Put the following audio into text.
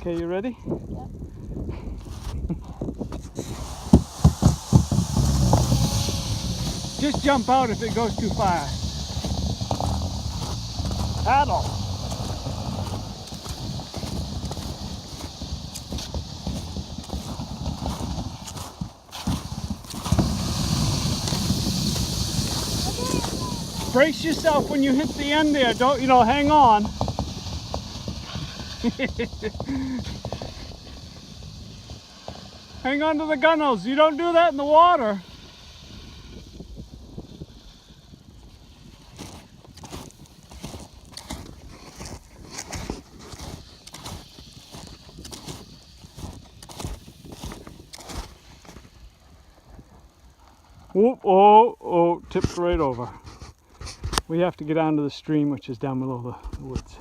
Okay, you ready? Yep. Just jump out if it goes too fast. Paddle. Brace yourself when you hit the end there. Don't, hang on. Hang on to the gunnels. You don't do that in the water. Whoop, oh, tipped right over. We have to get down to the stream, which is down below the woods.